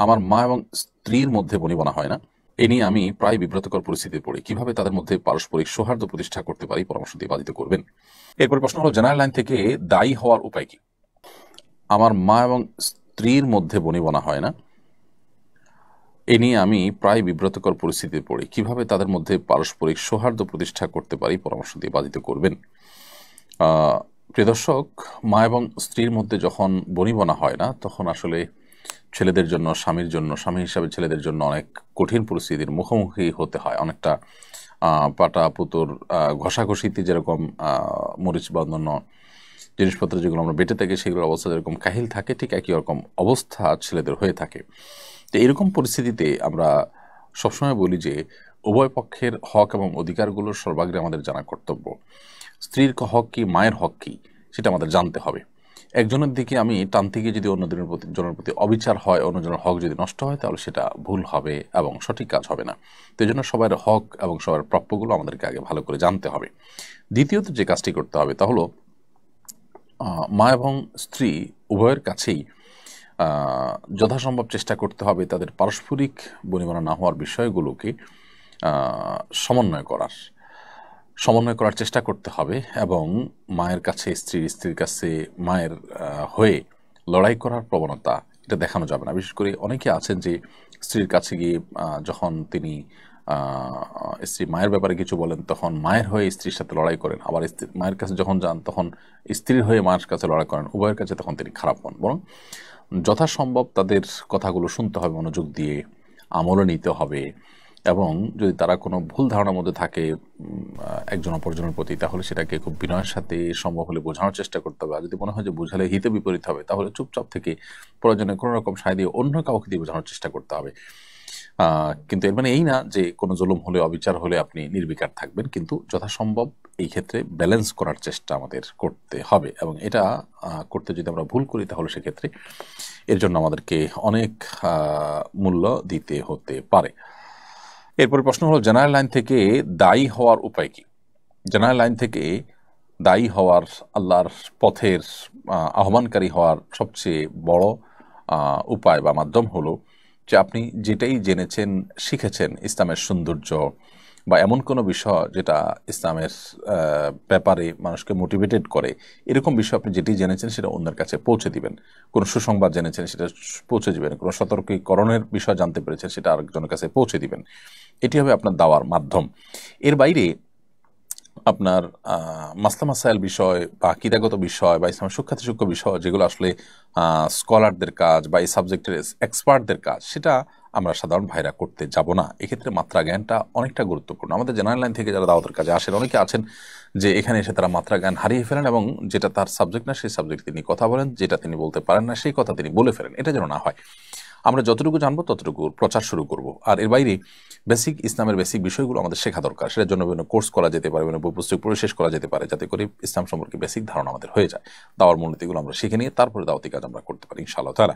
আমার মা এবং স্ত্রীর মধ্যে বনিবনা হয় না। এ নিয়ে আমি প্রায় বিব্রতকর পরিস্থিতিতে পড়ি। কিভাবে তাদের মধ্যে পারস্পরিক সৌহার্দ্য প্রতিষ্ঠা করতে পারি, পরামর্শ দিয়ে বাধিত করবেন। এরপর প্রশ্ন হলো, জেনারেল লাইন থেকে দায়ী হওয়ার উপায় কি? আমার মা এবং স্ত্রীর মধ্যে বনিবনা হয় না। এ নিয়ে আমি প্রায় বিব্রতকর পরিস্থিতিতে পড়ি। কিভাবে তাদের মধ্যে পারস্পরিক সৌহার্দ্য প্রতিষ্ঠা করতে পারি, পরামর্শ দিয়ে বাধিত করবেন। প্রিয় দর্শক, মা এবং স্ত্রীর মধ্যে যখন বনিবনা হয় না, তখন আসলে ছেলেদের জন্য, স্বামীর জন্য, স্বামী হিসাবে ছেলেদের জন্য অনেক কঠিন পরিস্থিতির মুখোমুখি হতে হয়। অনেকটা পাটা পুতুর ঘষাঘষিতে যেরকম মরিচ বা অন্যান্য জিনিসপত্র যেগুলো আমরা বেটে থাকি, সেগুলোর অবস্থা যেরকম কাহিল থাকে, ঠিক একই রকম অবস্থা ছেলেদের হয়ে থাকে। তো এরকম পরিস্থিতিতে আমরা সবসময় বলি যে উভয় পক্ষের হক এবং অধিকারগুলোর সর্বাগ্রে আমাদের জানা কর্তব্য। স্ত্রীর হক কি, মায়ের হক কি, সেটা আমাদের জানতে হবে। একজনের দিকে আমি টানতে গিয়ে যদি অন্যজনের প্রতি অবিচার হয়, অন্যজনের হক যদি নষ্ট হয়, তাহলে সেটা ভুল হবে এবং সঠিক কাজ হবে না। তো এই জন্য সবার হক এবং সবার প্রাপ্যগুলো আমাদেরকে আগে ভালো করে জানতে হবে। দ্বিতীয়ত যে কাজটি করতে হবে তা হলো, মা এবং স্ত্রী উভয়ের কাছেই যথাসম্ভব চেষ্টা করতে হবে তাদের পারস্পরিক বনিবনা না হওয়ার বিষয়গুলোকে সমন্বয় করার চেষ্টা করতে হবে এবং মায়ের কাছে স্ত্রীর, স্ত্রীর কাছে মায়ের হয়ে লড়াই করার প্রবণতা এটা দেখানো যাবে না। বিশেষ করে অনেকে আছেন যে স্ত্রীর কাছে গিয়ে যখন তিনি স্ত্রী মায়ের ব্যাপারে কিছু বলেন, তখন মায়ের হয়ে স্ত্রীর সাথে লড়াই করেন, আবার মায়ের কাছে যখন যান তখন স্ত্রীর হয়ে মায়ের কাছে লড়াই করেন। উভয়ের কাছে তখন তিনি খারাপ হন। বরং যথাসম্ভব তাদের কথাগুলো শুনতে হবে, মনোযোগ দিয়ে আমলও নিতে হবে এবং যদি তারা কোনো ভুল ধারণার মধ্যে থাকে একজন অপরজনের প্রতি, তাহলে সেটাকে খুব বিনয়ের সাথে সম্ভব হলে বোঝানোর চেষ্টা করতে হবে। আর যদি মনে হয় যে বোঝালে হিতে বিপরীত হবে, তাহলে চুপচাপ থেকে প্রয়োজনে কোনো রকম সায় দিয়ে অন্য কাউকে দিয়ে বোঝানোর চেষ্টা করতে হবে। কিন্তু এর মানে এই না যে কোনো জুলুম হলে, অবিচার হলে আপনি নির্বিকার থাকবেন, কিন্তু যথাসম্ভব এই ক্ষেত্রে ব্যালেন্স করার চেষ্টা আমাদের করতে হবে এবং এটা করতে যদি আমরা ভুল করি, তাহলে সেক্ষেত্রে এর জন্য আমাদেরকে অনেক মূল্য দিতে হতে পারে। এরপরে প্রশ্ন হলো, জেনারেল লাইন থেকে দায়ী হওয়ার উপায় কি? জেনারেল লাইন থেকে দায়ী হওয়ার, আল্লাহর পথের আহ্বানকারী হওয়ার সবচেয়ে বড় উপায় বা মাধ্যম হলো যে আপনি যেটাই জেনেছেন, শিখেছেন ইসলামের সৌন্দর্য বা এমন কোনো বিষয় যেটা ইসলামের ব্যাপারে মানুষকে মোটিভেটেড করে, এরকম বিষয় আপনি যেটি জেনেছেন সেটা অন্যের কাছে পৌঁছে দিবেন। কোনো সুসংবাদ জেনেছেন সেটা পৌঁছে দিবেন, কোনো সতর্কীকরণের বিষয় জানতে পেরেছেন সেটা আরেকজনের কাছে পৌঁছে দিবেন। এটি হবে আপনার দাওয়ার মাধ্যম। এর বাইরে আপনার মাসলা মাসাইল বিষয় বা আকীদাগত বিষয় বা ইসলামের সূক্ষ্ম বিষয়, যেগুলো আসলে স্কলারদের কাজ বা এই সাবজেক্টের এক্সপার্টদের কাজ, সেটা আমরা সাধারণ ভাইরা করতে যাব না। এক্ষেত্রে মাত্রা জ্ঞানটা অনেকটা গুরুত্বপূর্ণ। আমাদের জেনারেল লাইন থেকে যারা দাওয়াতের কাজে আসেন, অনেকে আছেন যে এখানে এসে তারা মাত্রা জ্ঞান হারিয়ে ফেলেন এবং যেটা তার সাবজেক্ট না সেই সাবজেক্ট তিনি কথা বলেন, যেটা তিনি বলতে পারেন না সেই কথা তিনি বলে ফেলেন। এটা যেন না হয়। আমরা যতটুকু জানবো ততটুকু প্রচার শুরু করব। আর এর বাইরে ইসলামের বেসিক বিষয়গুলো আমাদের শেখা দরকার। সেটার জন্য বিভিন্ন কোর্স করা যেতে পারে, বিভিন্ন বই পুস্তক পড়ে শেষ করা যেতে পারে, যাতে করে ইসলাম সম্পর্কে বেসিক ধারণা আমাদের হয়ে যায়। দাওয়ার মূলনীতিগুলো আমরা শিখে নিয়ে তারপরে দাওয়াতি কাজ আমরা করতে পারি ইনশাআল্লাহ তাআলা।